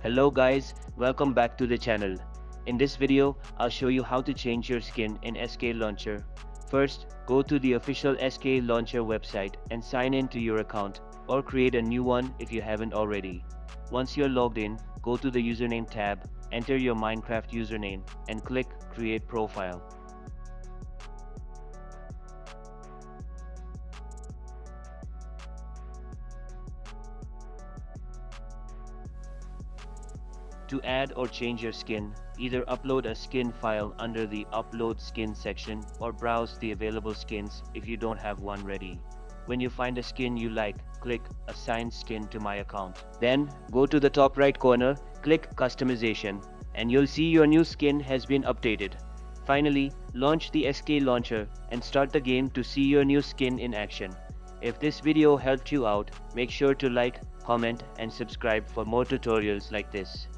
Hello guys, welcome back to the channel. In this video, I'll show you how to change your skin in SK Launcher. First, go to the official SK Launcher website and sign in to your account, or create a new one if you haven't already. Once you're logged in, go to the username tab, enter your Minecraft username, and click Create Profile. To add or change your skin, either upload a skin file under the Upload Skin section or browse the available skins if you don't have one ready. When you find a skin you like, click Assign Skin to My Account. Then, go to the top right corner, click Customization, and you'll see your new skin has been updated. Finally, launch the SK Launcher and start the game to see your new skin in action. If this video helped you out, make sure to like, comment, and subscribe for more tutorials like this.